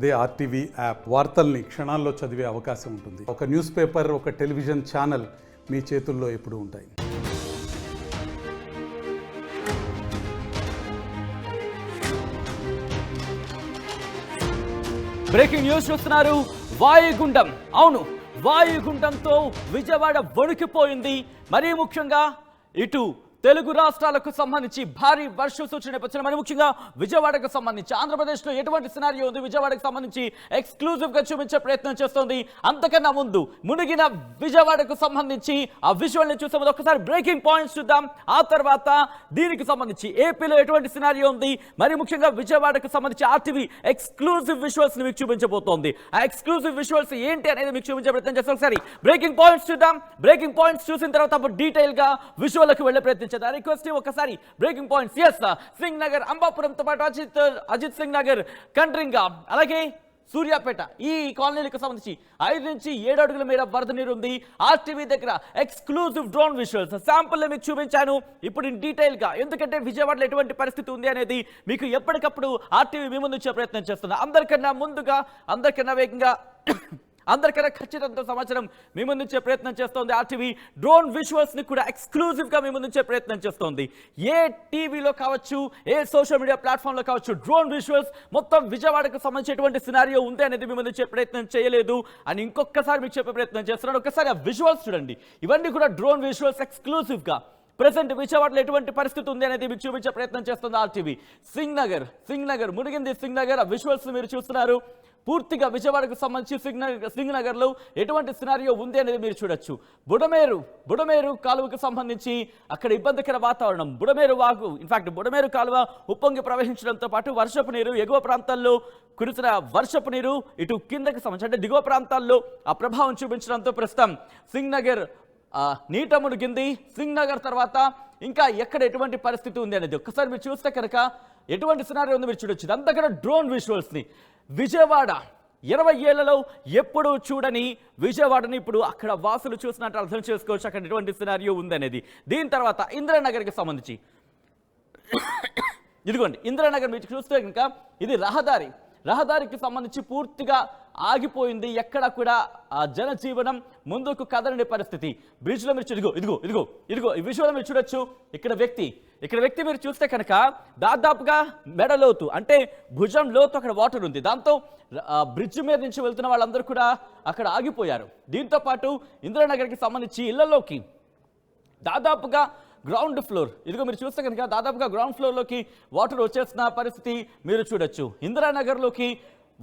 అదే RTV app వార్తల్ని క్షణాల్లో చదివే అవకాశం ఉంటుంది. ఒక న్యూస్ పేపర్, ఒక టెలివిజన్ ఛానల్ మీ చేతుల్లో ఎప్పుడూ ఉంటాయి. బ్రేకింగ్ న్యూస్ చూస్తున్నారు. వాయుగుండం, అవును వాయుగుండంతో విజయవాడ వణికిపోయింది. మరీ ముఖ్యంగా ఇటు తెలుగు రాష్ట్రాలకు సంబంధించి భారీ వర్ష సూచన నేపథ్యంలో మరి ముఖ్యంగా విజయవాడకు సంబంధించి ఆంధ్రప్రదేశ్లో ఎటువంటి సినారియో ఉంది, విజయవాడకు సంబంధించి ఎక్స్క్లూజివ్గా చూపించే ప్రయత్నం చేస్తోంది. అంతకన్నా ముందు మునిగిన విజయవాడకు సంబంధించి ఆ విజువల్ని చూసే ముందు ఒకసారి బ్రేకింగ్ పాయింట్స్ చూద్దాం. ఆ తర్వాత దీనికి సంబంధించి ఏపీలో ఎటువంటి సినారియో ఉంది, మరి ముఖ్యంగా విజయవాడకు సంబంధించి ఆర్టీవీ ఎక్స్క్లూజివ్ విజువల్స్ మీకు చూపించబోతోంది. ఆ ఎక్స్క్లూజివ్ విజువల్స్ ఏంటి అనేది మీకు చూపించే ప్రయత్నం చేస్తాం. ఒకసారి బ్రేకింగ్ పాయింట్స్ చూద్దాం. బ్రేకింగ్ పాయింట్స్ చూసిన తర్వాత డీటెయిల్ గా విజువల్కి వెళ్లే ప్రయత్నం రిక్వెస్ట్ ఒకసారి breaking points. Yes, Singh Nagar, అంబాపురంతో పాటు అజిత్ సింగ్ నగర్, కండ్రింగ, అలాగే సూర్యాపేట ఈ కాలనీలకు సంబంధించి 5 నుంచి 7 అడుగుల మేర వరద నీరు ఉంది. ఆర్టీవీ దగ్గర ఎక్స్క్లూజివ్ డ్రోన్ విజువల్స్ శాంపుల్ మీకు చూపించాను. ఇప్పుడు డీటెయిల్ గా, ఎందుకంటే విజయవాడలో ఎటువంటి పరిస్థితి ఉంది అనేది మీకు ఎప్పటికప్పుడు ఆర్టీవీ మీ ముందు వచ్చే ప్రయత్నం చేస్తుంది. అందరికన్నా ముందుగా, అందరికన్నా వేగంగా, అందరికన్నా ఖచ్చితంగా సమాచారం మీ ముందుంచే ప్రయత్నం చేస్తోంది. ఆర్టీవీ డ్రోన్ విజువల్స్ ని కూడా ఎక్స్క్లూజివ్ గా మీ ముందుంచే ప్రయత్నం చేస్తోంది. ఏ టీవీలో కావచ్చు, ఏ సోషల్ మీడియా ప్లాట్ఫామ్ లో కావచ్చు, డ్రోన్ విజువల్స్ మొత్తం విజయవాడకు సంబంధించినటువంటి సినారియో ఉంది అనేది మీ ముందుంచే ప్రయత్నం చేయలేదు అని ఇంకొకసారి మీకు చెప్పే ప్రయత్నం చేస్తున్నాను. ఒకసారి ఆ విజువల్స్ చూడండి. ఇవన్నీ కూడా డ్రోన్ విజువల్స్ ఎక్స్క్లూజివ్ గా ప్రెసెంట్ విజయవాడలో ఎటువంటి పరిస్థితి ఉంది అనేది మీకు చూపించే ప్రయత్నం చేస్తుంది ఆర్టీవీ. సింగ్ నగర్ మునిగింది. సింగ్ నగర్ ఆ విజువల్స్ మీరు చూస్తున్నారు. పూర్తిగా విజయవాడకు సంబంధించి సింగ్ నగర్లో ఎటువంటి సినారియో ఉంది అనేది మీరు చూడొచ్చు. బుడమేరు కాలువకు సంబంధించి అక్కడ ఇబ్బందికర వాతావరణం. బుడమేరు వాగు, ఇన్ఫాక్ట్ బుడమేరు కాలువ ఉప్పొంగి ప్రవహించడంతో పాటు వర్షపు నీరు ఎగువ ప్రాంతాల్లో కురిసిన వర్షపు నీరు ఇటు కిందకి సంబంధించి అంటే దిగువ ప్రాంతాల్లో ఆ ప్రభావం చూపించడంతో ప్రస్తుతం సింగ్ నగర్ నీట మునిగింది. సింగ్ నగర్ తర్వాత ఇంకా ఎక్కడ ఎటువంటి పరిస్థితి ఉంది అనేది ఒక్కసారి మీరు చూస్తే కనుక ఎటువంటి సినారియో ఉంది మీరు చూడొచ్చు. అంతా కూడా డ్రోన్ విజువల్స్ని విజయవాడ 20 ఏళ్లలో ఎప్పుడు చూడని విజయవాడని ఇప్పుడు అక్కడ వాసులు చూసినట్టు అర్థం చేసుకోవచ్చు అక్కడ ఎటువంటి సినారియో ఉందనేది. దీని తర్వాత ఇందిరానగర్కి సంబంధించి ఇదిగోండి ఇందిరానగర్ మీరు చూస్తే కనుక ఇది రహదారికి సంబంధించి పూర్తిగా ఆగిపోయింది. ఎక్కడ కూడా ఆ జనజీవనం ముందుకు కదలని పరిస్థితి. బ్రిడ్జ్లో మీరు ఇదిగో ఈ విజువల్ మీరు చూడొచ్చు. ఇక్కడ వ్యక్తి మీరు చూస్తే కనుక దాదాపుగా మెడలోతు అంటే భుజం లోతు అక్కడ వాటర్ ఉంది. దాంతో బ్రిడ్జ్ మీద నుంచి వెళ్తున్న వాళ్ళందరూ కూడా అక్కడ ఆగిపోయారు. దీంతో పాటు ఇందిరానగర్కి సంబంధించి ఇళ్లలోకి దాదాపుగా గ్రౌండ్ ఫ్లోర్, ఇదిగో మీరు చూస్తే కనుక దాదాపుగా గ్రౌండ్ ఫ్లోర్లోకి వాటర్ వచ్చేస్తున్న పరిస్థితి మీరు చూడొచ్చు. ఇందిరానగర్లోకి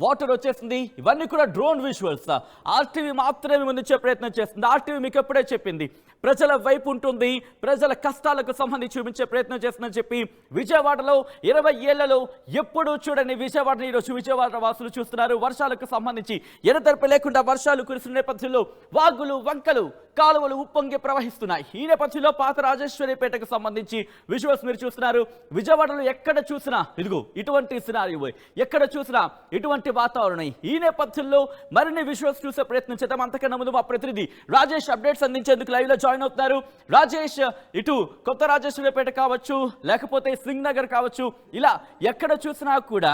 వాటర్ వచ్చేసింది. ఇవన్నీ కూడా డ్రోన్ విజువల్స్. ఆర్టీవీ మాత్రమే ముందుంచే ప్రయత్నం చేస్తుంది. ఆర్టీవీ మీకు ఎప్పుడే చెప్పింది ప్రజల వైపు ఉంటుంది, ప్రజల కష్టాలకు సంబంధించి చూపించే ప్రయత్నం చేస్తుందని చెప్పి విజయవాడలో 20 ఏళ్లలో ఎప్పుడూ చూడని విజయవాడని ఈరోజు విజయవాడ వాసులు చూస్తున్నారు. వర్షాలకు సంబంధించి ఎడతెరపి లేకుండా వర్షాలు కురిసిన నేపథ్యంలో వాగులు, వంకలు, కాలువలు ఉప్పొంగి ప్రవహిస్తున్నాయి. ఈ నేపథ్యంలో పాత రాజేశ్వరిపేటకు సంబంధించి విజువల్స్ మీరు చూస్తున్నారు. విజయవాడలో ఎక్కడ చూసినా ఇదిగో ఇటువంటి సినారియో, ఎక్కడ చూసినా ఇటువంటి వాతావరణం. ఈ నేపథ్యంలో మరిన్ని విజువల్స్ చూసే ప్రయత్నం చేద్దాం. అంతకన్నా ముందు మా ప్రతినిధి రాజేష్ అప్డేట్స్ అందించేందుకు లైవ్ లో జాయిన్ అవుతున్నారు. రాజేష్, ఇటు కొత్త రాజేశ్వరిపేట కావచ్చు, లేకపోతే సింగ్ నగర్ కావచ్చు, ఇలా ఎక్కడ చూసినా కూడా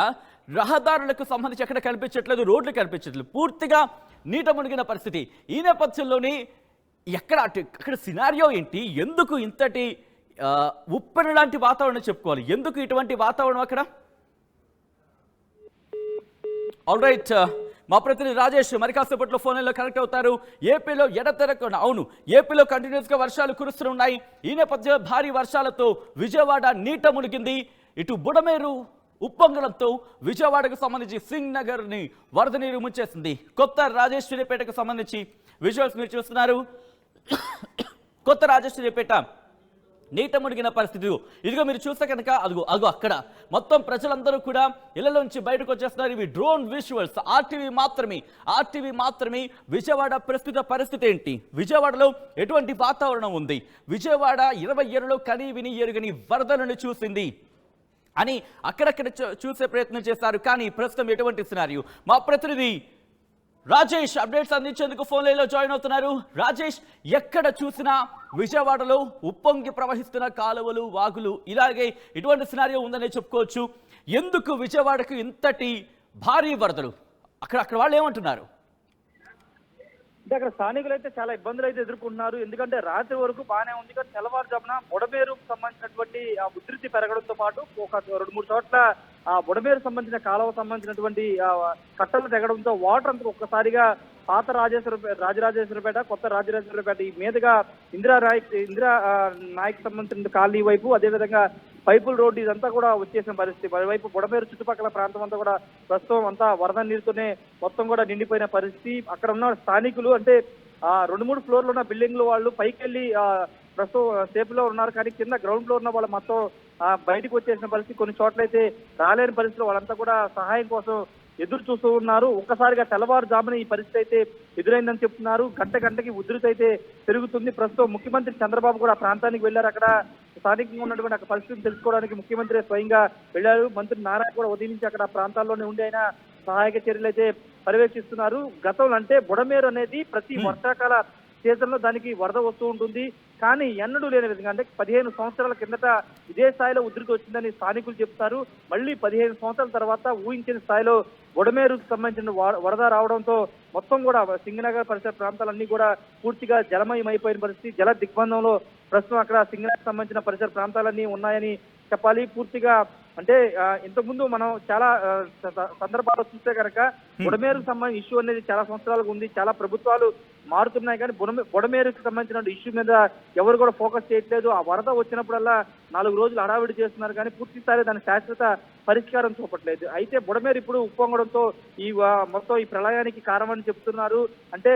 రహదారులకు సంబంధించి ఎక్కడ కనిపించట్లేదు, రోడ్లు కనిపించట్లేదు, పూర్తిగా నీట మునిగిన పరిస్థితి. ఈ నేపథ్యంలోని అక్కడ సినారియో ఏంటి, ఎందుకు ఇంతటి ఉప్పెన లాంటి వాతావరణం చెప్పుకోవాలి, ఎందుకు ఇటువంటి వాతావరణం అక్కడ? ఆల్ రైట్, మా ప్రతినిధి రాజేష్ మరి కాసేపట్లో ఫోన్లో కనెక్ట్ అవుతారు. ఏపీలో ఎడతెరకుండా, అవును ఏపీలో కంటిన్యూస్గా వర్షాలు కురుస్తున్నాయి. ఈ నేపథ్యంలో భారీ వర్షాలతో విజయవాడ నీట మునిగింది. ఇటు బుడమేరు ఉప్పొంగడంతో విజయవాడకు సంబంధించి సింగ్ నగర్ని వరద నీరు ముంచేసింది. కొత్త రాజేశ్వరిపేటకు సంబంధించి విజువల్స్ మీరు చూస్తున్నారు. కొత్త రాజేశ్వరిపేట నీట మునిగిన పరిస్థితి ఇదిగో మీరు చూస్తే కనుక అదిగో అక్కడ మొత్తం ప్రజలందరూ కూడా ఇళ్లలోంచి బయటకు వచ్చేస్తున్నారు. ఇవి డ్రోన్ విజువల్స్. ఆర్టీవీ మాత్రమే విజయవాడ ప్రస్తుత పరిస్థితి ఏంటి, విజయవాడలో ఎటువంటి వాతావరణం ఉంది, విజయవాడ 20 ఏళ్లలో కని విని ఎరుగని వరదలను చూసింది అని అక్కడక్కడ చూసే ప్రయత్నం చేస్తారు. కానీ ప్రస్తుతం ఎటువంటి సినారియో మా ప్రతినిధి రాజేష్ అప్డేట్స్ అందించేందుకు ఫోన్ లైన్లో జాయిన్ అవుతున్నారు. రాజేష్, ఎక్కడ చూసినా విజయవాడలో ఉప్పొంగి ప్రవహిస్తున్న కాలువలు, వాగులు, ఇలాగే ఇటువంటి సినారియో ఉందనే చెప్పుకోవచ్చు. ఎందుకు విజయవాడకు ఇంతటి భారీ వరదలు? అక్కడ వాళ్ళు ఏమంటున్నారు? అంటే అక్కడ స్థానికులు అయితే చాలా ఇబ్బందులు అయితే ఎదుర్కొంటున్నారు. ఎందుకంటే రాత్రి వరకు బాగానే ఉంది, కానీ తెల్లవారుజామున బుడమేరుకు సంబంధించినటువంటి ఆ ఉధృతి పెరగడంతో పాటు ఒక 2-3 చోట్ల ఆ బుడమేరు సంబంధించిన కాలువ సంబంధించినటువంటి కట్టలు తెగడంతో వాటర్ అంతా ఒక్కసారిగా పాత రాజరాజేశ్వరపేట, కొత్త రాజరాజేశ్వరపేట ఈ మీదుగా ఇందిరా నాయక్ సంబంధించిన కాలనీ వైపు, అదేవిధంగా పైపుల్ రోడ్డు ఇదంతా కూడా వచ్చేసిన పరిస్థితి. మరోవైపు బుడమేరు చుట్టుపక్కల ప్రాంతం అంతా కూడా ప్రస్తుతం అంతా వరద నీరుతోనే మొత్తం కూడా నిండిపోయిన పరిస్థితి. అక్కడ ఉన్న స్థానికులు అంటే 2-3 ఫ్లోర్లు ఉన్న బిల్డింగ్లు వాళ్ళు పైకి వెళ్ళి ప్రస్తుతం సేఫ్లో ఉన్నారు, కానీ కింద గ్రౌండ్ ఫ్లోర్ ఉన్న వాళ్ళు మొత్తం బయటకు వచ్చేసిన పరిస్థితి. కొన్ని చోట్ల అయితే రాలేని పరిస్థితిలో వాళ్ళంతా కూడా సహాయం కోసం ఎదురు చూస్తూ ఉన్నారు. ఒక్కసారిగా తెల్లవారుజామున ఈ పరిస్థితి అయితే ఎదురైందని చెప్తున్నారు. గంటకి ఉధృతి అయితే పెరుగుతుంది. ప్రస్తుతం ముఖ్యమంత్రి చంద్రబాబు కూడా ఆ ప్రాంతానికి వెళ్లారు. అక్కడ స్థానికంగా ఉన్నటువంటి అక్కడ పరిస్థితిని తెలుసుకోవడానికి ముఖ్యమంత్రి స్వయంగా వెళ్లారు. మంత్రి నారాయణ కూడా ఉదయం నుంచి అక్కడ ప్రాంతాల్లోనే ఉండి ఆయన సహాయక చర్యలు అయితే పర్యవేక్షిస్తున్నారు. గతంలో అంటే బుడమేరు అనేది ప్రతి వర్షాకాల సీజన్లో దానికి వరద వస్తూ ఉంటుంది, కానీ ఎన్నడూ లేని విధంగా అంటే 15 సంవత్సరాల కిందట ఇదే స్థాయిలో ఉధృతి వచ్చిందని స్థానికులు చెప్తారు. మళ్ళీ 15 సంవత్సరాల తర్వాత ఊహించిన స్థాయిలో బుడమేరుకు సంబంధించిన వరద రావడంతో మొత్తం కూడా సింగనగర్ పరిసర ప్రాంతాలన్నీ కూడా పూర్తిగా జలమయం అయిపోయిన పరిస్థితి. జల దిగ్బంధంలో ప్రస్తుతం అక్కడ సింగనగర్ సంబంధించిన పరిసర ప్రాంతాలన్నీ ఉన్నాయని చెప్పాలి. పూర్తిగా అంటే ఇంతకుముందు మనం చాలా సందర్భాల్లో చూస్తే కనుక బుడమేరుకు సంబంధించిన ఇష్యూ అనేది చాలా సంవత్సరాలకు ఉంది. చాలా ప్రభుత్వాలు మారుతున్నాయి, కానీ బుడమేరుకు సంబంధించిన ఇష్యూ మీద ఎవరు కూడా ఫోకస్ చేయట్లేదు. ఆ వరద వచ్చినప్పుడల్లా 4 రోజులు హడావిడి చేస్తున్నారు, కానీ పూర్తి స్థాయి దాని శాశ్వత పరిష్కారం చూపట్లేదు. అయితే బుడమేరు ఇప్పుడు ఉప్పొంగడంతో మొత్తం ఈ ప్రళయానికి కారణమని చెప్తున్నారు. అంటే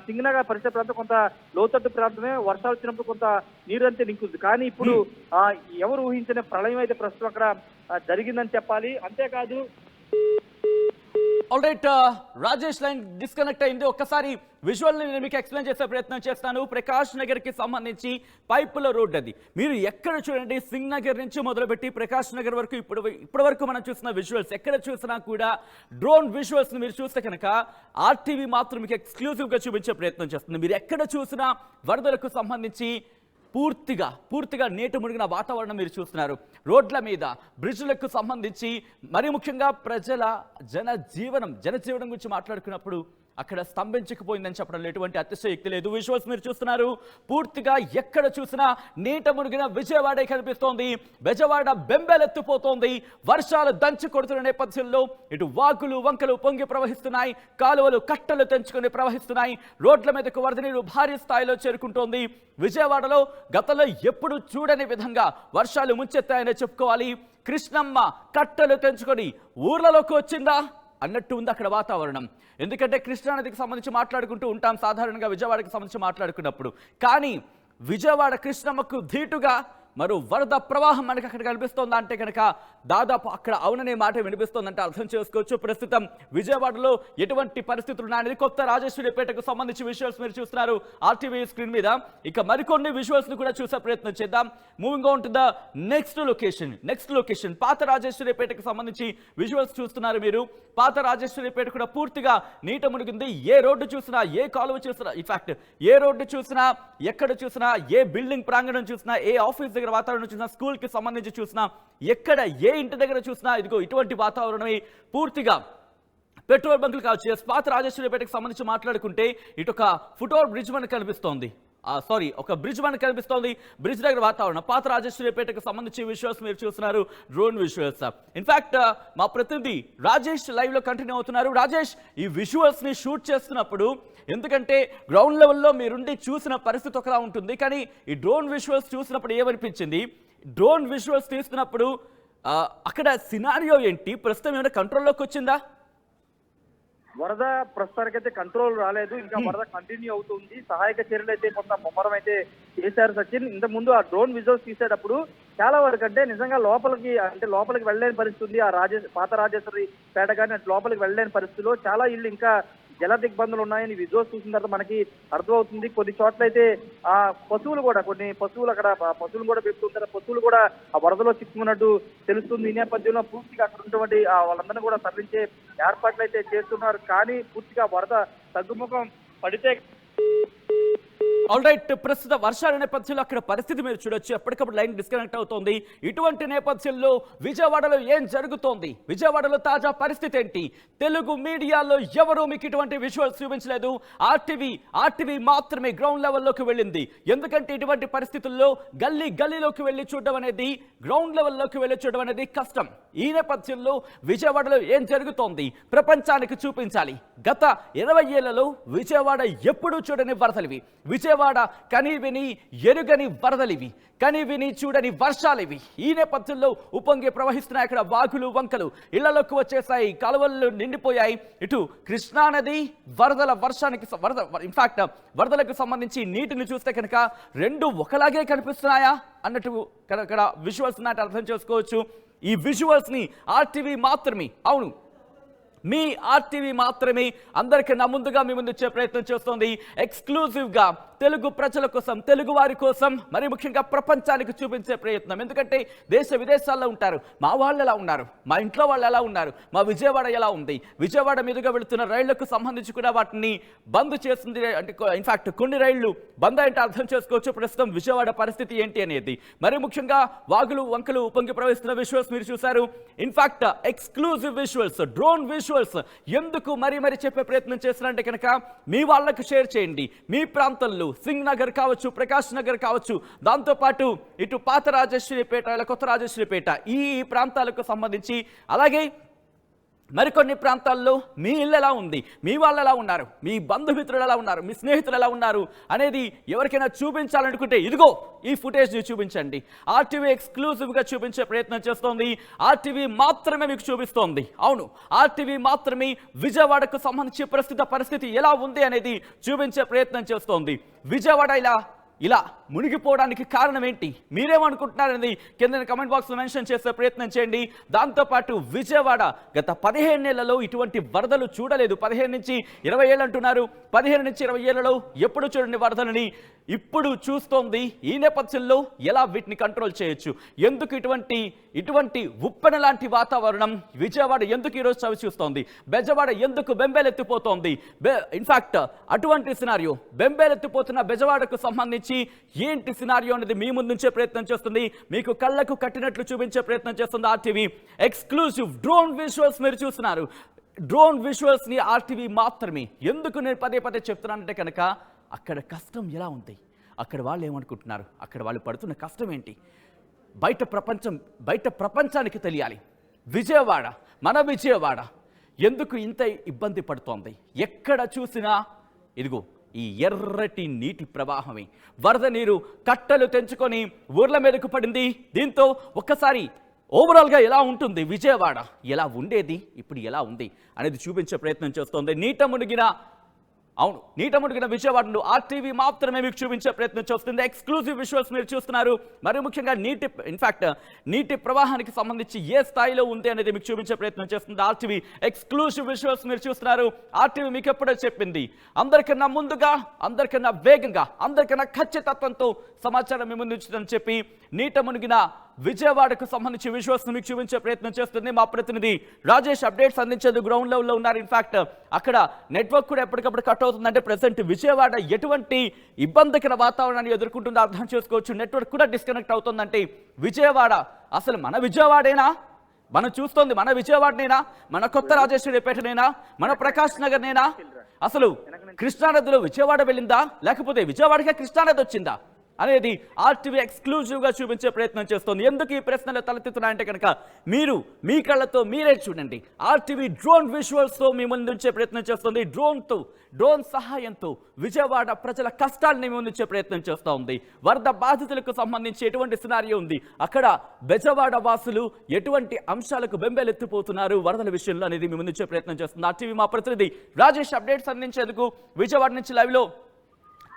సింగనగర్ పరిసర ప్రాంతం కొంత లోతట్టు ప్రాంతమే, వర్షాలు వచ్చినప్పుడు కొంత నీరు అంతే నింకుతుంది, కానీ ఇప్పుడు ఎవరు ఊహించిన ప్రళయం అయితే ప్రస్తుతం అక్కడ జరిగిందని చెప్పాలి. అంతేకాదు ఆల్రైట్, రాజేష్ లైన్ డిస్కనెక్ట్ అయింది. ఒక్కసారి విజువల్ నేను మీకు ఎక్స్ప్లెయిన్ చేసే ప్రయత్నం చేస్తాను. ప్రకాష్ నగర్ కి సంబంధించి పైపుల రోడ్ అది. మీరు ఎక్కడ చూడండి, సింగ్ నగర్ నుంచి మొదలుపెట్టి ప్రకాష్ నగర్ వరకు ఇప్పటి వరకు మనం చూసిన విజువల్స్ ఎక్కడ చూసినా కూడా డ్రోన్ విజువల్స్ మీరు చూస్తే కనుక ఆర్టీవీ మాత్రం మీకు ఎక్స్క్లూజివ్ గా చూపించే ప్రయత్నం చేస్తుంది. మీరు ఎక్కడ చూసినా వరదలకు సంబంధించి పూర్తిగా నీట మునిగిన వాతావరణం మీరు చూస్తున్నారు. రోడ్ల మీద బ్రిడ్జ్లకు సంబంధించి మరి ముఖ్యంగా జనజీవనం గురించి మాట్లాడుకున్నప్పుడు అక్కడ స్తంభించకపోయిందని చెప్పడంలో ఎటువంటి అతిశయోక్తి లేదు. విజువల్స్ మీరు చూస్తున్నారు. పూర్తిగా ఎక్కడ చూసినా నీట మునిగిన విజయవాడే కనిపిస్తోంది. విజయవాడ బెంబెలెత్తిపోతోంది. వర్షాలు దంచి కొడుతున్న నేపథ్యంలో ఇటు వాగులు వంకలు పొంగి ప్రవహిస్తున్నాయి, కాలువలు కట్టలు తెంచుకొని ప్రవహిస్తున్నాయి. రోడ్ల మీదకు వరద నీరు భారీ స్థాయిలో చేరుకుంటోంది. విజయవాడలో గతంలో ఎప్పుడు చూడని విధంగా వర్షాలు ముంచెత్తాయనే చెప్పుకోవాలి. కృష్ణమ్మ కట్టలు తెంచుకొని ఊర్లలోకి వచ్చిందా అన్నట్టు ఉంది అక్కడ వాతావరణం. ఎందుకంటే కృష్ణానదికి సంబంధించి మాట్లాడుకుంటూ ఉంటాం సాధారణంగా విజయవాడకి సంబంధించి మాట్లాడుకున్నప్పుడు, కానీ విజయవాడ కృష్ణమ్మకు ధీటుగా మరో వరద ప్రవాహం మనకి అక్కడ కనిపిస్తోందా అంటే కనుక దాదాపు అక్కడ అవుననే మాట వినిపిస్తోందంటే అర్థం చేసుకోవచ్చు. ప్రస్తుతం విజయవాడలో ఎటువంటి పరిస్థితులు ఉన్నాయనేది కొత్త రాజేశ్వరిపేటకు సంబంధించి విజువల్స్ మీరు చూస్తున్నారు ఆర్టీవీ స్క్రీన్ మీద. ఇక మరికొన్ని విజువల్స్ ను కూడా చూసే ప్రయత్నం చేద్దాం. Moving on to the next location పాత రాజేశ్వరిపేటకు సంబంధించి విజువల్స్ చూస్తున్నారు మీరు. పాత రాజేశ్వరిపేట కూడా పూర్తిగా నీట మునిగింది. ఏ రోడ్డు చూసినా, ఏ కాలువ చూసినా, ఇన్ఫాక్ట్ ఏ రోడ్డు చూసినా, ఎక్కడ చూసినా, ఏ బిల్డింగ్ ప్రాంగణం చూసినా, ఏ ఆఫీస్ దగ్గర వాతావరణం చూసినా, స్కూల్ కి సంబంధించి చూసినా, ఎక్కడ ఏ ఇంటి దగ్గర చూసినా ఇదిగో ఇటువంటి వాతావరణమే. పూర్తిగా పెట్రోల్ బంకులు కావచ్చు. పాత రాజేశ్వరిపేటకు సంబంధించి మాట్లాడుకుంటే ఇటు ఒక ఫుట్ఓవర్ బ్రిడ్జ్ మనకు కనిపిస్తోంది. ఒక బ్రిడ్జ్ మనకు కనిపిస్తోంది. బ్రిడ్జ్ దగ్గర వాతావరణం పాత రాజేశ్వరిపేటకు సంబంధించి విజువల్స్ మీరు చూస్తున్నారు, డ్రోన్ విజువల్స్. ఇన్ఫాక్ట్ మా ప్రతినిధి రాజేష్ లైవ్ లో కంటిన్యూ అవుతున్నారు. రాజేష్, ఈ విజువల్స్ ని షూట్ చేస్తున్నప్పుడు, ఎందుకంటే గ్రౌండ్ లెవెల్లో మీరుండి చూసిన పరిస్థితి ఒకలా ఉంటుంది, కానీ ఈ డ్రోన్ విజువల్స్ చూసినప్పుడు ఏమనిపించింది? డ్రోన్ విజువల్స్ తీస్తున్నప్పుడు అక్కడ సినారియో ఏంటి? ప్రస్తుతం ఏమైనా కంట్రోల్లోకి వచ్చిందా? వరద ప్రస్తుతానికైతే కంట్రోల్ రాలేదు, ఇంకా వరద కంటిన్యూ అవుతుంది. సహాయక చర్యలు అయితే కొంత ముమ్మరం అయితే చేశారు సచిన్. ఇంత ముందు ఆ డ్రోన్ విజువల్స్ తీసేటప్పుడు చాలా వరకు అంటే నిజంగా లోపలికి వెళ్ళలేని పరిస్థితి ఉంది. పాత రాజేశ్వరి పేట కానీ లోపలికి వెళ్ళలేని పరిస్థితిలో చాలా ఇళ్ళు ఇంకా జల దిగ్బంధులు ఉన్నాయని విజువల్స్ చూసిన తర్వాత మనకి అర్థమవుతుంది. కొన్ని చోట్ల అయితే ఆ పశువులు కూడా అక్కడ పశువులు కూడా పెడుతుంటారు. పశువులు కూడా ఆ వరదలో చిక్కుకున్నట్టు తెలుస్తుంది. ఈ నేపథ్యంలో పూర్తిగా అక్కడ ఉన్నటువంటి వాళ్ళందరినీ కూడా తరలించే ఏర్పాట్లు అయితే చేస్తున్నారు, కానీ పూర్తిగా వరద తగ్గుముఖం పడితే ఆల్ రైట్, ప్రస్తుత వర్షాల నేపథ్యంలో అక్కడ పరిస్థితి మీరు చూడొచ్చు, ఎప్పటికప్పుడు లైన్ డిస్కనెక్ట్ అవుతోంది. ఇటువంటి నేపథ్యంలో విజయవాడలో ఏం జరుగుతోంది, విజయవాడలో తాజా పరిస్థితి ఏంటి? తెలుగు మీడియాలో ఎవరూ మీకు ఇటువంటి విజువల్స్ చూపించలేదు. ఆర్టీవీ మాత్రమే గ్రౌండ్ లెవెల్లోకి వెళ్ళింది. ఎందుకంటే ఇటువంటి పరిస్థితుల్లో గల్లీలోకి వెళ్ళి చూడడం అనేది, గ్రౌండ్ లెవెల్లోకి వెళ్ళి చూడడం అనేది కష్టం. ఈ నేపథ్యంలో విజయవాడలో ఏం జరుగుతోంది ప్రపంచానికి చూపించాలి. గత 20 ఏళ్లలో విజయవాడ ఎప్పుడూ చూడని వరదలివి, విజయవాడ కనివిని ఎరుగని వరదలివి, కనివిని చూడని వర్షాలివి. ఈ నేపథ్యంలో ఉప్పొంగి ప్రవహిస్తున్నాయి అక్కడ వాగులు వంకలు, ఇళ్లలోకి వచ్చేసాయి, కాలువలు నిండిపోయాయి. ఇటు కృష్ణానది వరదలకు సంబంధించి నీటిని చూస్తే కనుక రెండు ఒకలాగే కనిపిస్తున్నాయా అన్నట్టు అక్కడ విజువల్స్ ఉన్నట్టు అర్థం చేసుకోవచ్చు. ఈ విజువల్స్ ని ఆర్టీవీ మాత్రమే, అవును మీ ఆర్టీవీ మాత్రమే అందరికన్నా ముందుగా మీ ముందు వచ్చే ప్రయత్నం చేస్తోంది. ఎక్స్క్లూజివ్ గా తెలుగు ప్రజల కోసం, తెలుగు వారి కోసం, మరి ముఖ్యంగా ప్రపంచానికి చూపించే ప్రయత్నం. ఎందుకంటే దేశ విదేశాల్లో ఉంటారు, మా వాళ్ళు ఎలా ఉన్నారు, మా ఇంట్లో వాళ్ళు ఎలా ఉన్నారు, మా విజయవాడ ఎలా ఉంది, విజయవాడ మీదుగా వెళుతున్న రైళ్లకు సంబంధించి కూడా వాటిని బంద్ చేస్తుంది. అంటే ఇన్ఫాక్ట్ కొన్ని రైళ్లు బంద్ అంటే అర్థం చేసుకోవచ్చు ప్రస్తుతం విజయవాడ పరిస్థితి ఏంటి అనేది. మరి ముఖ్యంగా వాగులు వంకలు ఉప్పొంగి ప్రవహిస్తున్న విజువల్స్ మీరు చూశారు. In fact exclusive visuals, drone visuals ఎందుకు మరీ చెప్పే ప్రయత్నం చేస్తున్నారంటే కనుక మీ వాళ్ళకు షేర్ చేయండి. మీ ప్రాంతంలో సింగ్ నగర్ కావచ్చు, ప్రకాష్ నగర్ కావచ్చు, దాంతోపాటు ఇటు పాత రాజేశ్వరిపేట, కొత్త రాజేశ్వరిపేట, ఈ ప్రాంతాలకు సంబంధించి, అలాగే మరికొన్ని ప్రాంతాల్లో మీ ఇల్లు ఎలా ఉంది, మీ వాళ్ళు ఎలా ఉన్నారు, మీ బంధుమిత్రులు ఎలా ఉన్నారు, మీ స్నేహితులు ఎలా ఉన్నారు అనేది ఎవరికైనా చూపించాలనుకుంటే ఇదిగో ఈ ఫుటేజ్ని చూపించండి. ఆర్టీవీ ఎక్స్క్లూజివ్గా చూపించే ప్రయత్నం చేస్తోంది. ఆర్టీవీ మాత్రమే మీకు చూపిస్తోంది. అవును, ఆర్టీవీ మాత్రమే విజయవాడకు సంబంధించి ప్రస్తుత పరిస్థితి ఎలా ఉంది అనేది చూపించే ప్రయత్నం చేస్తోంది. విజయవాడ ఇలా మునిగిపోవడానికి కారణం ఏంటి, మీరేమనుకుంటున్నారనేది కింద కమెంట్ బాక్స్లో మెన్షన్ చేసే ప్రయత్నం చేయండి. దాంతోపాటు విజయవాడ గత 15 ఏళ్లలో ఇటువంటి వరదలు చూడలేదు. 15 నుంచి 20 ఏళ్ళు అంటున్నారు, 15 నుంచి 20 ఏళ్లలో ఎప్పుడు చూడని వరదలని ఇప్పుడు చూస్తోంది. ఈ నేపథ్యంలో ఎలా వీటిని కంట్రోల్ చేయొచ్చు, ఎందుకు ఇటువంటి ఉప్పెన లాంటి వాతావరణం విజయవాడ ఎందుకు ఈరోజు చవి చూస్తోంది, బెజవాడ ఎందుకు బెంబేలెత్తిపోతోంది, ఇన్ఫాక్ట్ అటువంటి సినారియో బెంబేలెత్తిపోతున్న బెజవాడకు సంబంధించి ఏంటి సినారియో అనేది మీ ముందుంచే ప్రయత్నం చేస్తుంది, మీకు కళ్ళకు కట్టినట్లు చూపించే ప్రయత్నం చేస్తుంది ఆర్టీవీ. ఎక్స్క్లూజివ్ డ్రోన్ విజువల్స్ మీరు చూస్తున్నారు. డ్రోన్ విజువల్స్ ని ఆర్టీవీ మాత్రమే. ఎందుకు నేను పదే చెప్తున్నానంటే కనుక అక్కడ కష్టం ఎలా ఉంది, అక్కడ వాళ్ళు ఏమనుకుంటున్నారు, అక్కడ వాళ్ళు పడుతున్న కష్టం ఏంటి, బయట ప్రపంచానికి తెలియాలి. మన విజయవాడ ఎందుకు ఇంత ఇబ్బంది పడుతోంది, ఎక్కడ చూసినా ఇదిగో ఈ ఎర్రటి నీటి ప్రవాహమే, వరద నీరు కట్టలు తెంచుకొని ఊర్ల మీదకు పడింది. దీంతో ఒక్కసారి ఓవరాల్గా ఎలా ఉంటుంది విజయవాడ, ఎలా ఉండేది, ఇప్పుడు ఎలా ఉంది అనేది చూపించే ప్రయత్నం చేస్తోంది. నీట మునిగిన విజయవాడను ఆర్టీవీ మాత్రమే మీకు చూపించే ప్రయత్నం చేస్తుంది. ఎక్స్క్లూజివ్ విజువల్స్ మీరు చూస్తున్నారు. మరి ముఖ్యంగా నీటి ప్రవాహానికి సంబంధించి ఏ స్థాయిలో ఉంది అనేది మీకు చూపించే ప్రయత్నం చేస్తుంది ఆర్టీవీ. ఎక్స్క్లూజివ్ విజువల్స్ మీరు చూస్తున్నారు. ఆర్టీవీ మీకు ఎప్పుడో చెప్పింది, అందరికన్నా ముందుగా, అందరికన్నా వేగంగా, అందరికన్నా ఖచ్చితత్వంతో సమాచారం మీ ముందు ఉంచుతుందని చెప్పి నీట మునిగిన విజయవాడకు సంబంధించి విజువల్స్ మీకు చూపించే ప్రయత్నం చేస్తుంది మా ప్రతినిధి రాజేష్. అప్డేట్స్ అందించేందుకు గ్రౌండ్ లెవెల్లో ఉన్నారు. ఇన్ఫాక్ట్ అక్కడ నెట్వర్క్ కూడా ఎప్పటికప్పుడు కట్ అవుతుందంటే ప్రెసెంట్ విజయవాడ ఎటువంటి ఇబ్బందికర వాతావరణాన్ని ఎదుర్కొంటుందో అర్థం చేసుకోవచ్చు. నెట్వర్క్ కూడా డిస్కనెక్ట్ అవుతుందంటే విజయవాడ అసలు మన విజయవాడేనా, మనం చూస్తోంది మన విజయవాడనేనా, మన కొత్త రాజేశ్వరిపేటనేనా, మన ప్రకాష్ నగర్నేనా, అసలు కృష్ణానదిలో విజయవాడ వెళ్ళిందా, లేకపోతే విజయవాడకే కృష్ణానది వచ్చిందా అనేది ఆర్టీవీ ఎక్స్క్లూజివ్గా చూపించే ప్రయత్నం చేస్తోంది. ఎందుకు ఈ ప్రశ్నలు తలెత్తుతున్నాయంటే కనుక మీరు మీ కళ్ళతో మీరే చూడండి. ఆర్టీవీ డ్రోన్ విజువల్స్తో మీ ముందుంచే ప్రయత్నం చేస్తుంది. డ్రోన్ సహాయంతో విజయవాడ ప్రజల కష్టాలని ముందుంచే ప్రయత్నం చేస్తూ ఉంది. వరద బాధితులకు సంబంధించి ఎటువంటి సినారియో ఉంది, అక్కడ బెజవాడ వాసులు ఎటువంటి అంశాలకు బెంబేలెత్తిపోతున్నారు వరదల విషయంలో అనేది మీ ముందుంచే ప్రయత్నం చేస్తుంది ఆర్టీవీ. మా ప్రతినిధి రాజేష్ అప్డేట్స్ అందించేందుకు విజయవాడ నుంచి లైవ్లో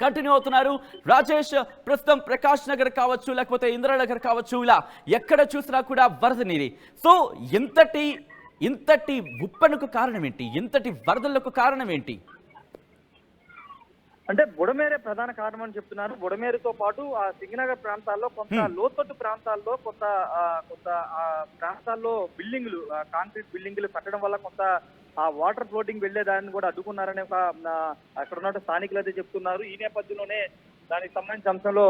కంటిన్యూ అవుతున్నారు. రాజేష్, ప్రస్తుతం ప్రకాష్ నగర్ కావచ్చు, లేకపోతే ఇందిరానగర్ కావచ్చు, ఇలా ఎక్కడ చూసినా కూడా వరద నీరే. సో ఇంతటి ఉప్పెనకు కారణం ఏంటి, ఇంతటి వరదలకు కారణం ఏంటి? అంటే బుడమేరే ప్రధాన కారణం అని చెప్తున్నారు. బుడమేరుతో పాటు ఆ సింగనగర్ ప్రాంతాల్లో కొంత లోతట్టు ప్రాంతాల్లో కొంత ప్రాంతాల్లో బిల్డింగులు, కాంక్రీట్ బిల్డింగులు కట్టడం వల్ల కొంత ఆ వాటర్ ఫ్లోటింగ్ వెళ్లేదాన్ని కూడా అడ్డుకున్నారని అక్కడ ఉన్న స్థానికులు అయితే చెప్తున్నారు. ఈ నేపథ్యంలోనే దానికి సంబంధించిన అంశంలో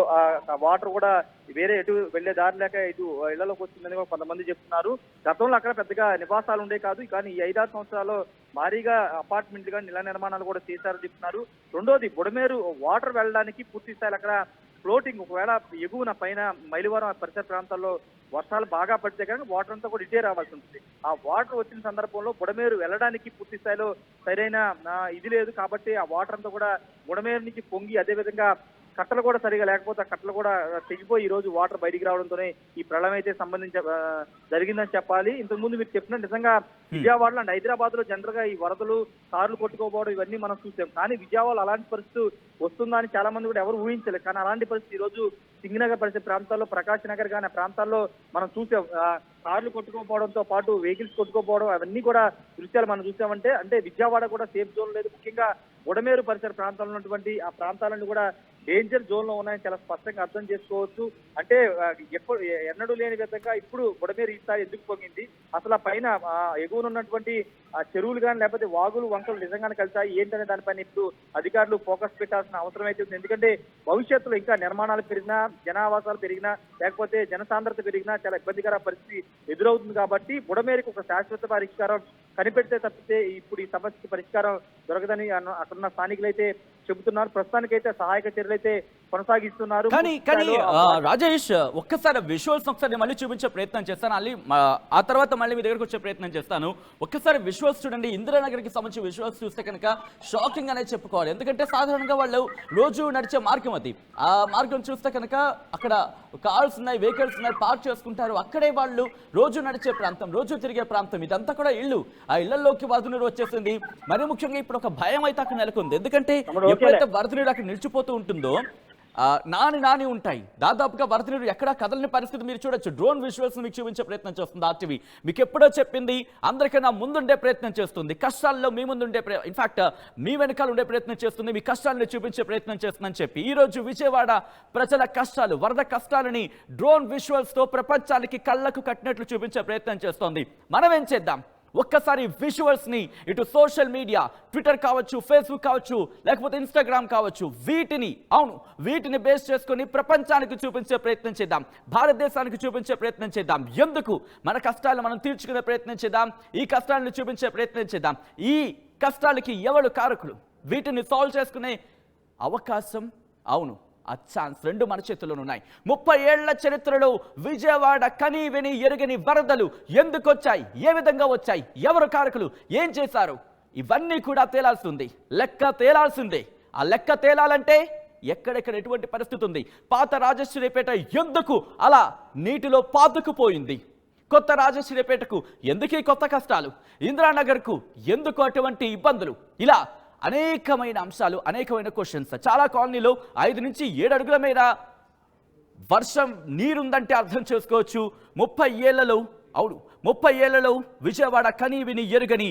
వాటర్ కూడా వేరే ఎటు వెళ్లే దారి లేక ఇటు ఇళ్లలోకి వచ్చిందని కూడా కొంతమంది చెప్తున్నారు. గతంలో అక్కడ పెద్దగా నివాసాలు ఉండే కాదు, కానీ ఈ 5-6 సంవత్సరాల్లో భారీగా అపార్ట్మెంట్లు కానీ ఇళ్ల నిర్మాణాలు కూడా చేశారని చెప్తున్నారు. రెండోది బుడమేరు వాటర్ వెళ్ళడానికి పూర్తి స్థాయిలో అక్కడ ఫ్లోటింగ్, ఒకవేళ ఎగువన పైన మైలువరం పరిసర ప్రాంతాల్లో వర్షాలు బాగా పడితే కనుక వాటర్ అంతా కూడా ఇటే రావాల్సి ఉంటుంది. ఆ వాటర్ వచ్చిన సందర్భంలో బుడమేరు వెళ్ళడానికి పూర్తి స్థాయిలో సరైన ఇది లేదు కాబట్టి ఆ వాటర్ అంతా కూడా బుడమేరు నుంచి పొంగి, అదేవిధంగా కట్టలు కూడా సరిగా లేకపోతే ఆ కట్టలు కూడా తెగిపోయి ఈ రోజు వాటర్ బయటికి రావడంతోనే ఈ ప్రళయం అయితే జరిగిందని చెప్పాలి. ఇంతకుముందు మీరు చెప్పిన నిజంగా విజయవాడలో అండ్ హైదరాబాద్ లో జనరల్ గా ఈ వరదలు, కార్లు కొట్టుకోపోవడం ఇవన్నీ మనం చూసాం. కానీ విజయవాడలో అలాంటి పరిస్థితి వస్తుందా అని చాలా మంది కూడా ఎవరు ఊహించలేదు. కానీ అలాంటి పరిస్థితి ఈ రోజు సింగనగర్ పరిసర ప్రాంతాల్లో, ప్రకాష్ నగర్ కానీ ఆ ప్రాంతాల్లో మనం చూసాం. కార్లు కొట్టుకోపోవడంతో పాటు వెహికల్స్ కొట్టుకోపోవడం అవన్నీ కూడా దృశ్యాలు మనం చూసామంటే అంటే విజయవాడ కూడా సేఫ్ జోన్ లేదు. ముఖ్యంగా బుడమేరు పరిసర ప్రాంతాల్లో ఉన్నటువంటి ఆ ప్రాంతాలను కూడా డేంజర్ జోన్ లో ఉన్నాయని చాలా స్పష్టంగా అర్థం చేసుకోవచ్చు. అంటే ఎన్నడూ లేని విధంగా ఇప్పుడు బుడమేరు ఈసారి ఎందుకు పొంగింది, అసలు ఆ పైన ఎగువన ఉన్నటువంటి చెరువులు కానీ లేకపోతే వాగులు, వంకలు నిజంగానే కలిసాయి ఏంటనే దానిపైన ఇప్పుడు అధికారులు ఫోకస్ పెట్టాల్సిన అవసరం అయితే ఉంది. ఎందుకంటే భవిష్యత్తులో ఇంకా నిర్మాణాలు పెరిగినా, జనావాసాలు పెరిగినా, లేకపోతే జనసాంద్రత పెరిగినా చాలా ఇబ్బందికర పరిస్థితి ఎదురవుతుంది. కాబట్టి బుడమేరుకు ఒక శాశ్వత పరిష్కారం కనిపెడితే తప్పితే ఇప్పుడు ఈ సమస్యకి పరిష్కారం దొరకదని అక్కడున్న స్థానికులు అయితే చెబుతున్నారు. ప్రస్తుతానికైతే సహాయక చర్యలు అయితే కొనసాగిస్తున్నారు. కానీ రాజేష్, ఒక్కసారి విజువల్స్ ఒకసారి మళ్ళీ చూపించే ప్రయత్నం చేస్తాను, ఆ తర్వాత మళ్ళీ మీ దగ్గరకు వచ్చే ప్రయత్నం చేస్తాను. ఒక్కసారి విజువల్స్ చూడండి. ఇందిరానగర్కి సంబంధించి విజువల్స్ చూస్తే కనుక షాకింగ్ అనేది చెప్పుకోవాలి. ఎందుకంటే సాధారణంగా వాళ్ళు రోజు నడిచే మార్గం అది. ఆ మార్గం చూస్తే కనుక అక్కడ కార్స్ ఉన్నాయి, వెహికల్స్ ఉన్నాయి, పార్క్ చేసుకుంటారు. అక్కడే వాళ్ళు రోజు నడిచే ప్రాంతం, రోజు తిరిగే ప్రాంతం, ఇదంతా కూడా ఇల్లు. ఆ ఇళ్లలోకి వరద నీరు వచ్చేసింది. మరి ముఖ్యంగా ఇప్పుడు ఒక భయం అయితే అక్కడ నెలకొంది. ఎందుకంటే ఎప్పుడైతే వరద నీరు అక్కడ నిలిచిపోతూ ఉంటుందో నాని ఉంటాయి. దాదాపుగా వరద నీరు ఎక్కడా కదలని పరిస్థితి మీరు చూడొచ్చు. డ్రోన్ విజువల్స్ మీకు చూపించే ప్రయత్నం చేస్తుంది ఆర్టీవీ. మీకు ఎప్పుడో చెప్పింది, అందరికన్నా ముందుండే ప్రయత్నం చేస్తుంది, కష్టాల్లో మీ ముందుండే ఇన్ఫాక్ట్ మీ వెనకాల ఉండే ప్రయత్నం చేస్తుంది, మీ కష్టాలను చూపించే ప్రయత్నం చేస్తుందని చెప్పి ఈరోజు విజయవాడ ప్రజల కష్టాలు, వరద కష్టాలని డ్రోన్ విజువల్స్తో ప్రపంచానికి కళ్ళకు కట్టినట్లు చూపించే ప్రయత్నం చేస్తోంది. మనం ఏం చేద్దాం, ఒక్కసారి విజువల్స్ ని ఇటు సోషల్ మీడియా, ట్విట్టర్ కావచ్చు, ఫేస్బుక్ కావచ్చు, లేకపోతే ఇన్స్టాగ్రామ్ కావచ్చు, వీటిని బేస్ చేసుకొని ప్రపంచానికి చూపించే ప్రయత్నం చేద్దాం, భారతదేశానికి చూపించే ప్రయత్నం చేద్దాం. ఎందుకు మన కష్టాలు మనం తీర్చుకునే ప్రయత్నం చేద్దాం, ఈ కష్టాలను చూపించే ప్రయత్నం చేద్దాం. ఈ కష్టాలకి ఎవరు కారకులు, వీటిని సాల్వ్ చేసుకునే అవకాశం, ఆ ఛాన్స్ రెండు మన చేతుల్లోనే ఉన్నాయి. 30 ఏళ్ల చరిత్రలో విజయవాడ కని విని ఎరుగని వరదలు ఎందుకు వచ్చాయి, ఏ విధంగా వచ్చాయి, ఎవరు కారకులు, ఏం చేశారు, ఇవన్నీ కూడా తేలాల్సింది, లెక్క తేలాల్సిందే. ఆ లెక్క తేలాలంటే ఎక్కడెక్కడ ఎటువంటి పరిస్థితి ఉంది, పాత రాజేశ్వరిపేట ఎందుకు అలా నీటిలో పాతుకుపోయింది, కొత్త రాజేశ్వరిపేటకు ఎందుకు కొత్త కష్టాలు, ఇందిరానగర్కు ఎందుకు అటువంటి ఇబ్బందులు, ఇలా అనేకమైన అంశాలు, అనేకమైన క్వశ్చన్స్. చాలా కాలనీలో 5 నుంచి 7 అడుగుల మేర వర్షం నీరుందంటే అర్థం చేసుకోవచ్చు. 30 ఏళ్లలో విజయవాడ కని విని ఎరుగని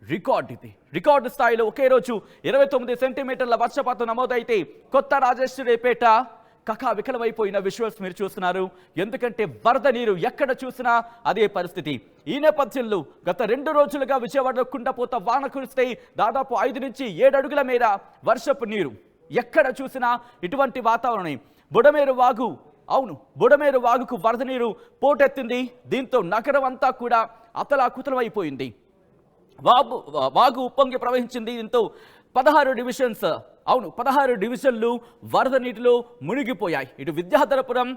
రికార్డు ఇది. రికార్డు స్థాయిలో ఒకే రోజు 29 సెంటీమీటర్ల వర్షపాతం నమోదైతే కొత్త రాజేశ్వరిపేట కకావికలమైపోయిన విజువల్స్ మీరు చూస్తున్నారు. ఎందుకంటే వరద నీరు ఎక్కడ చూసినా అదే పరిస్థితి. ఈ నేపథ్యంలో గత 2 రోజులుగా విజయవాడలో కుండపోత వాన కురిస్తే దాదాపు 5 నుంచి 7 అడుగుల మేర వర్షపు నీరు ఎక్కడ చూసినా ఇటువంటి వాతావరణం. బుడమేరు వాగుకు వరద నీరు పోటెత్తింది. దీంతో నగరం అంతా కూడా అతలాకుతలమైపోయింది. వాగు ఉప్పొంగి ప్రవహించింది. దీంతో 16 డివిజన్లు వరద నీటిలో మునిగిపోయాయి. ఇటు విద్యాధరపురం,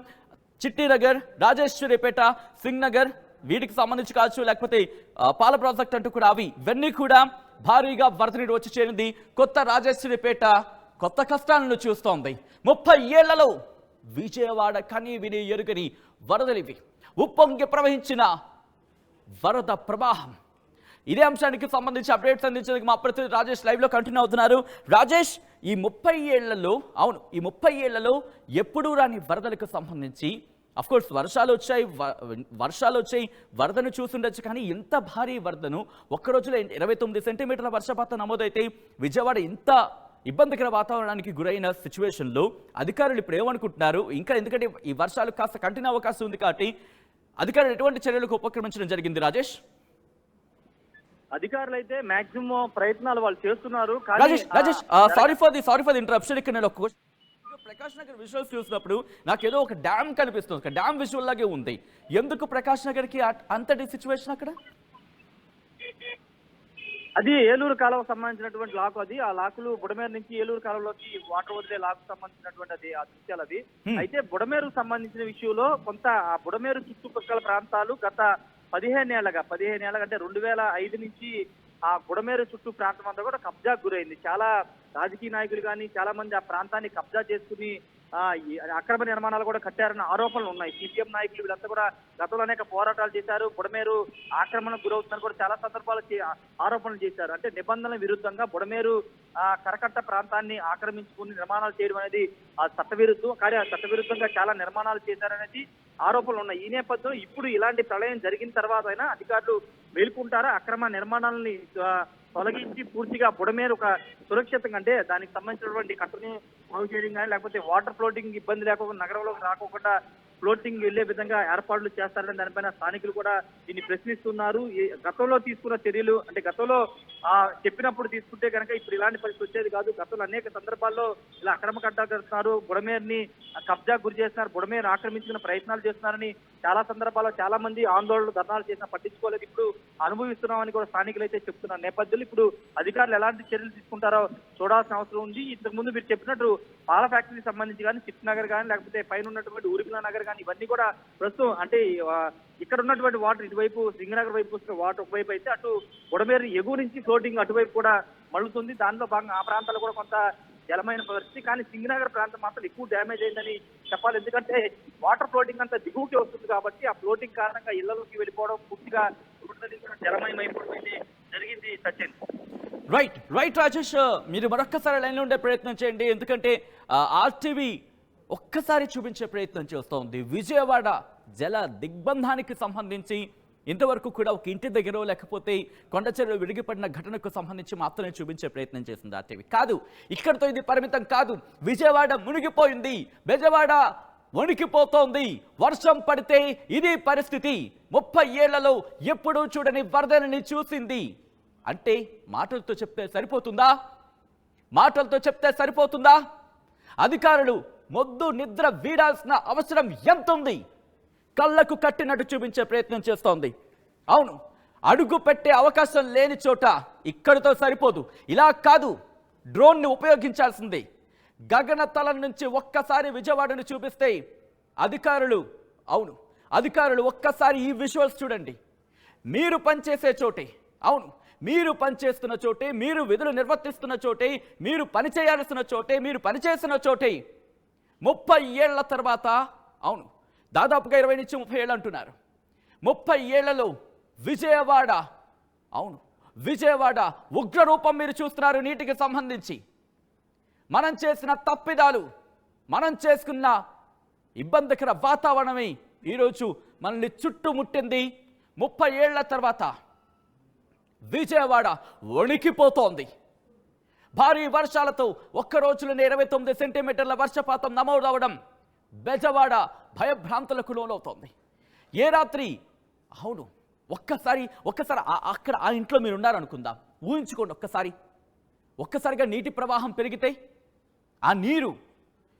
చిట్టినగర్, రాజేశ్వరిపేట, సింగ్నగర్, వీటికి సంబంధించి కావచ్చు, లేకపోతే పాల ప్రాజెక్ట్ అంటూ కూడా ఇవన్నీ కూడా భారీగా వరద నీరు వచ్చి చేరింది. కొత్త రాజేశ్వరిపేట కొత్త కష్టాలను చూస్తోంది. 30 ఏళ్లలో విజయవాడ కని విని ఎరుగని వరదలివి, ఉప్పొంగి ప్రవహించిన వరద ప్రవాహం. ఇదే అంశానికి సంబంధించి అప్డేట్స్ అందించేందుకు మా ప్రతినిధి రాజేష్ లైవ్లో కంటిన్యూ అవుతున్నారు. రాజేష్, ఈ 30 ఏళ్లలో ఎప్పుడూ రాని వరదలకు సంబంధించి అఫ్కోర్స్ వర్షాలు వచ్చాయి, వరదను చూసుండొచ్చు. కానీ ఇంత భారీ వరదను ఒక్క రోజులో 29 సెంటీమీటర్ల వర్షపాతం నమోదైతే విజయవాడ ఇంత ఇబ్బందికర వాతావరణానికి గురైన సిచ్యువేషన్లో అధికారులు ఇప్పుడు ఏమనుకుంటున్నారు, ఇంకా ఎందుకంటే ఈ వర్షాలు కాస్త కంటిన్యూ అవకాశం ఉంది కాబట్టి అధికారులు ఎటువంటి చర్యలకు ఉపక్రమించడం జరిగింది రాజేష్? అధికారులు అయితే మాక్సిమం ప్రయత్నాలు వాళ్ళు చేస్తున్నారు. Rajesh sorry for the interruption. ఇక్కడ నేను ఒక ప్రకాష్ నగర్ విజువల్స్ చూసినప్పుడు నాకు ఏదో ఒక డ్యామ్ కనిపిస్తుంది, ఒక డ్యామ్ విజువల్ లాగే ఉంది. ఎందుకు ప్రకాష్ నగర్కి అంతటి సిచ్యువేషన్ అక్కడ? అది ఏలూరు కాలువకు సంబంధించినటువంటి లాక్. అది ఆ లాకులు బుడమేరు నుంచి ఏలూరు కాలువలోకి వాటర్ వదిలే లాకు సంబంధించినటువంటి అది ఆ దృశ్యాలు అది. అయితే బుడమేరుకు సంబంధించిన విషయంలో కొంత ఆ బుడమేరు చుట్టుపక్కల ప్రాంతాలు గత 15 ఏళ్ళగా అంటే 2005 నుంచి ఆ బుడమేరు చుట్టూ ప్రాంతం అంతా కూడా కబ్జాకు గురైంది. చాలా రాజకీయ నాయకులు కానీ చాలా మంది ఆ ప్రాంతాన్ని కబ్జా చేసుకుని ఈ అక్రమ నిర్మాణాలు కూడా కట్టారన్న ఆరోపణలు ఉన్నాయి. సిపిఎం నాయకులు వీళ్ళంతా కూడా గతంలో అనేక పోరాటాలు చేశారు. బుడమేరు ఆక్రమణకు గురవుతుందని కూడా చాలా సందర్భాలు ఆరోపణలు చేశారు. అంటే నిబంధనల విరుద్ధంగా బుడమేరు కరకట్ట ప్రాంతాన్ని ఆక్రమించుకుని నిర్మాణాలు చేయడం అనేది చట్టవిరుద్ధం. కానీ ఆ చట్టవిరుద్ధంగా చాలా నిర్మాణాలు చేశారనేది ఆరోపణలు ఉన్నాయి. ఈ నేపథ్యంలో ఇప్పుడు ఇలాంటి ప్రళయం జరిగిన తర్వాత అయినా అధికారులు మేల్కొంటారా? అక్రమ నిర్మాణాలని తొలగించి పూర్తిగా బుడమేరు ఒక సురక్షితంగా, అంటే దానికి సంబంధించినటువంటి కట్టని బాగు చేయడం కానీ లేకపోతే వాటర్ ఫ్లోటింగ్ ఇబ్బంది లేకుండా నగరంలోకి రాకోకుండా ఫ్లోటింగ్ వెళ్లే విధంగా ఏర్పాట్లు చేస్తారని దానిపైన స్థానికులు కూడా దీన్ని ప్రశ్నిస్తున్నారు. గతంలో తీసుకున్న చర్యలు అంటే గతంలో చెప్పినప్పుడు తీసుకుంటే కనుక ఇప్పుడు ఇలాంటి పరిస్థితి వచ్చేది కాదు. గతంలో అనేక సందర్భాల్లో ఇలా అక్రమ కట్టేస్తున్నారు, బుడమేరుని కబ్జా గురి చేస్తున్నారు, బుడమేరు ఆక్రమించుకునే ప్రయత్నాలు చేస్తున్నారని చాలా సందర్భాల్లో చాలా మంది ఆందోళనలు ధర్నాలు చేసినా పట్టించుకోలేదు. ఇప్పుడు అనుభవిస్తున్నామని కూడా స్థానికులు అయితే చెప్తున్నారు. నేపథ్యంలో ఇప్పుడు అధికారులు ఎలాంటి చర్యలు తీసుకుంటారో చూడాల్సిన అవసరం ఉంది. ఇంతకు ముందు మీరు చెప్పినట్టు పాల ఫ్యాక్టరీకి సంబంధించి కానీ చిట్ నగర్ కానీ లేకపోతే పైన ఉన్నటువంటి ఊరిపిల్ల నగర్ కానీ ఇవన్నీ కూడా ప్రస్తుతం అంటే ఇక్కడ ఉన్నటువంటి వాటర్ ఇటువైపు సింగనగర్ వైపు వస్తున్న వాటర్ ఒకవైపు అయితే అటు బుడమేరు ఎగువ నుంచి ఫ్లోటింగ్ అటువైపు కూడా మళ్ళుతుంది. దానిలో భాగంగా ఆ ప్రాంతాలు కూడా కొంత జలమైన పరిస్థితి. కానీ సింగనగర్ ప్రాంతం మాత్రం ఎక్కువ డ్యామేజ్ అయిందని చెప్పాలి. ఎందుకంటే వాటర్ ఫ్లోటింగ్ అంతా దిగువకి వస్తుంది కాబట్టి ఆ ఫ్లోటింగ్ కారణంగా ఇళ్లలోకి వెళ్ళిపోవడం, పూర్తిగా జలమయం అయిపోవడం అయితే జరిగింది. సచిన్ రైట్ రాజేష్, మీరు మరొక్కసారి లైన్లో ఉండే ప్రయత్నం చేయండి. ఎందుకంటే ఆర్టీవీ ఒక్కసారి చూపించే ప్రయత్నం చేస్తోంది. విజయవాడ జల దిగ్బంధానికి సంబంధించి ఇంతవరకు కూడా ఒక ఇంటి దగ్గర లేకపోతే కొండచెరువు విరిగిపడిన ఘటనకు సంబంధించి మాత్రమే చూపించే ప్రయత్నం చేసింది ఆర్టీవీ. కాదు, ఇక్కడితో ఇది పరిమితం కాదు. విజయవాడ మునిగిపోయింది, బెజవాడ వణికిపోతోంది. వర్షం పడితే ఇది పరిస్థితి. 30 ఏళ్లలో ఎప్పుడూ చూడని వరదలని చూసింది. అంటే మాటలతో చెప్తే సరిపోతుందా? అధికారులు మొద్దు నిద్ర వీడాల్సిన అవసరం ఎంత ఉంది? కళ్ళకు కట్టినట్టు చూపించే ప్రయత్నం చేస్తోంది. అవును, అడుగు పెట్టే అవకాశం లేని చోట ఇక్కడితో సరిపోదు. ఇలా కాదు, డ్రోన్ని ఉపయోగించాల్సింది. గగనతలం నుంచి ఒక్కసారి విజయవాడను చూపిస్తే అధికారులు ఒక్కసారి ఈ విజువల్స్ చూడండి. మీరు పనిచేసే చోటే, అవును మీరు పనిచేస్తున్న చోటే, మీరు విధులు నిర్వర్తిస్తున్న చోటే, మీరు పనిచేయాల్సిన చోటే, మీరు పనిచేసిన చోటే 30 ఏళ్ల తర్వాత, అవును దాదాపుగా 20 నుంచి 30 ఏళ్ళు అంటున్నారు, 30 ఏళ్లలో విజయవాడ ఉగ్రరూపం మీరు చూస్తున్నారు. నీటికి సంబంధించి మనం చేసిన తప్పిదాలు, మనం చేసుకున్న ఇబ్బందికర వాతావరణమే ఈరోజు మనల్ని చుట్టుముట్టింది. 30 ఏళ్ల తర్వాత విజయవాడ వణికిపోతోంది. భారీ వర్షాలతో ఒక్క రోజులోనే 29 సెంటీమీటర్ల వర్షపాతం నమోదవడం బెజవాడ భయభ్రాంతులకు లోనవుతోంది. ఏ రాత్రి, అవును ఒక్కసారి అక్కడ ఆ ఇంట్లో మీరు ఉన్నారనుకుందాం, ఊహించుకోండి. ఒక్కసారిగా నీటి ప్రవాహం పెరిగితే ఆ నీరు,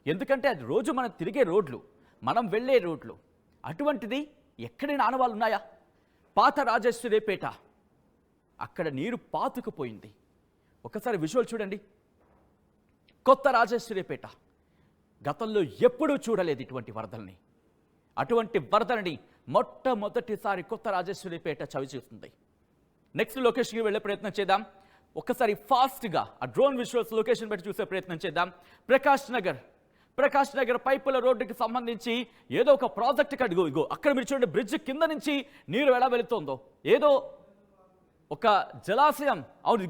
ఎందుకంటే అది రోజు మనం తిరిగే రోడ్లు, మనం వెళ్ళే రోడ్లు, అటువంటిది ఎక్కడైనా ఆనవాళ్ళు ఉన్నాయా? పాత రాజేశ్వరిపేట, అక్కడ నీరు పాతుకుపోయింది. ఒకసారి విజువల్ చూడండి. కొత్త రాజేశ్వరిపేట, గతంలో ఎప్పుడూ చూడలేదు ఇటువంటి వరదల్ని. అటువంటి వరదలని మొట్టమొదటిసారి కొత్త రాజేశ్వరిపేట చవి చూస్తుంది. నెక్స్ట్ లొకేషన్కి వెళ్ళే ప్రయత్నం చేద్దాం. ఒక్కసారి ఫాస్ట్గా ఆ డ్రోన్ విజువల్స్ లొకేషన్ పెట్టి చూసే ప్రయత్నం చేద్దాం. ప్రకాష్ నగర్ పైపుల రోడ్డుకి సంబంధించి ఏదో ఒక ప్రాజెక్ట్ ఇగో అక్కడ మీరు చూడండి, బ్రిడ్జ్ కింద నుంచి నీరు ఎలా వెళుతుందో, ఏదో ఒక జలాశయం. అవును,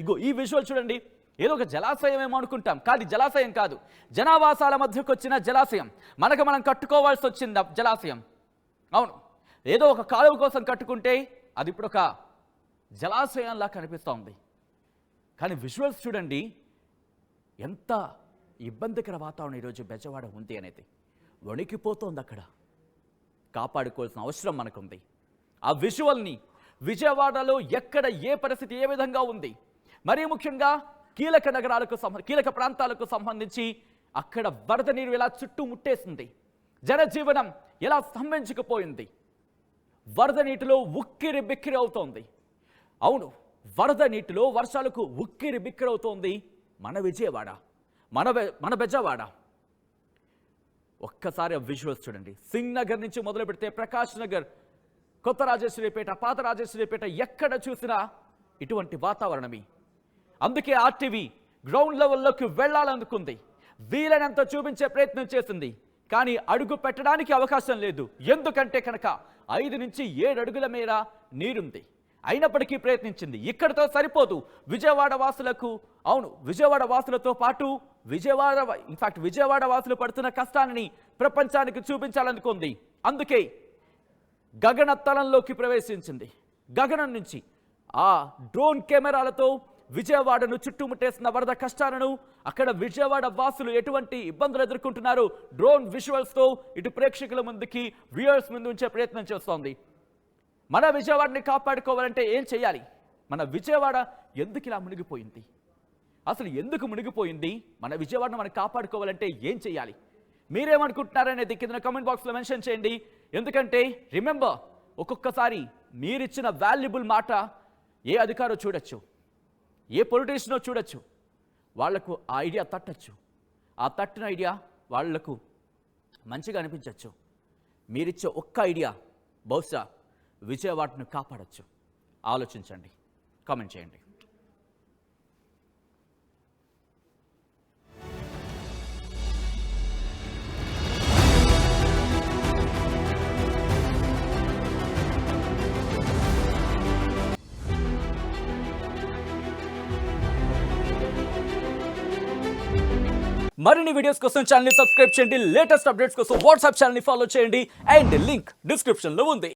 ఇగో ఈ విజువల్ చూడండి. ఏదో ఒక జలాశయం ఏమో అనుకుంటాం, కాదు జలాశయం కాదు, జనావాసాల మధ్యకు వచ్చిన జలాశయం, మనం కట్టుకోవాల్సి వచ్చింది జలాశయం. అవును, ఏదో ఒక కాలువ కోసం కట్టుకుంటే అది ఇప్పుడు ఒక జలాశయంలా కనిపిస్తూ ఉంది. కానీ విజువల్స్ చూడండి, ఎంత ఇబ్బందికర వాతావరణం ఈరోజు బెజవాడ ఉంది అనేది. వణికిపోతోంది. అక్కడ కాపాడుకోవాల్సిన అవసరం మనకుంది. ఆ విజువల్ని విజయవాడలో ఎక్కడ ఏ పరిస్థితి ఏ విధంగా ఉంది, మరీ ముఖ్యంగా కీలక ప్రాంతాలకు సంబంధించి అక్కడ వరద నీరు ఎలా చుట్టుముట్టేసింది, జనజీవనం ఎలా స్తంభించుకుపోయింది, వరద నీటిలో ఉక్కిరి బిక్కిరి అవుతోంది. అవును, వరద నీటిలో వర్షాలకు ఉక్కిరి బిక్కిరి అవుతోంది మన విజయవాడ, మన బెజవాడ. ఒక్కసారి ఆ విజువల్స్ చూడండి. సింగ్ నగర్ నుంచి మొదలు పెడితే ప్రకాష్ నగర్, కొత్త రాజేశ్వరిపేట, పాత రాజేశ్వరిపేట, ఎక్కడ చూసినా ఇటువంటి వాతావరణమే. అందుకే ఆర్టీవీ గ్రౌండ్ లెవెల్లోకి వెళ్ళాలనుకుంది, వీలైనంత చూపించే ప్రయత్నం చేసింది. కానీ అడుగు పెట్టడానికి అవకాశం లేదు. ఎందుకంటే కనుక 5 నుంచి 7 అడుగుల మేర నీరుంది. అయినప్పటికీ ప్రయత్నించింది. ఇక్కడితో సరిపోదు. విజయవాడ వాసులకు, అవును, విజయవాడ వాసులతో పాటు విజయవాడ వాసులు పడుతున్న కష్టాన్ని ప్రపంచానికి చూపించాలనుకుంది. అందుకే గగన తలంలోకి ప్రవేశించింది. గగనం నుంచి ఆ డ్రోన్ కెమెరాలతో విజయవాడను చుట్టుముట్టేసిన వరద కష్టాలను, అక్కడ విజయవాడ వాసులు ఎటువంటి ఇబ్బందులు ఎదుర్కొంటున్నారు, డ్రోన్ విజువల్స్తో ఇటు ప్రేక్షకుల ముందుకి, వ్యూయర్స్ ముందు ఉంచే ప్రయత్నం చేస్తోంది. మన విజయవాడని కాపాడుకోవాలంటే ఏం చేయాలి? మన విజయవాడ ఎందుకు ఇలా మునిగిపోయింది? అసలు ఎందుకు మునిగిపోయింది? మన విజయవాడను మనం కాపాడుకోవాలంటే ఏం చేయాలి? మీరేమనుకుంటున్నారనేది కింద కామెంట్ బాక్స్లో మెన్షన్ చేయండి. ఎందుకంటే రిమెంబర్, ఒక్కొక్కసారి మీరిచ్చిన వాల్యుబుల్ మాట ఏ అధికారో చూడొచ్చు, ఏ పొలిటీషియనో చూడొచ్చు, వాళ్లకు ఆ ఐడియా తట్టచ్చు. ఆ తట్టిన ఐడియా వాళ్లకు మంచిగా అనిపించవచ్చు. మీరిచ్చే ఒక్క ఐడియా బహుశా విజయవాడను కాపాడచ్చు. ఆలోచించండి, కామెంట్ చేయండి. మరిన్ని వీడియోస్ కోసం ఛానల్ ని సబ్స్క్రైబ్ చేయండి. లేటెస్ట్ అప్డేట్స్ కోసం వాట్సాప్ ఛానల్ ని ఫాలో చేయండి. అండ్ లింక్ డిస్క్రిప్షన్ లో ఉంది.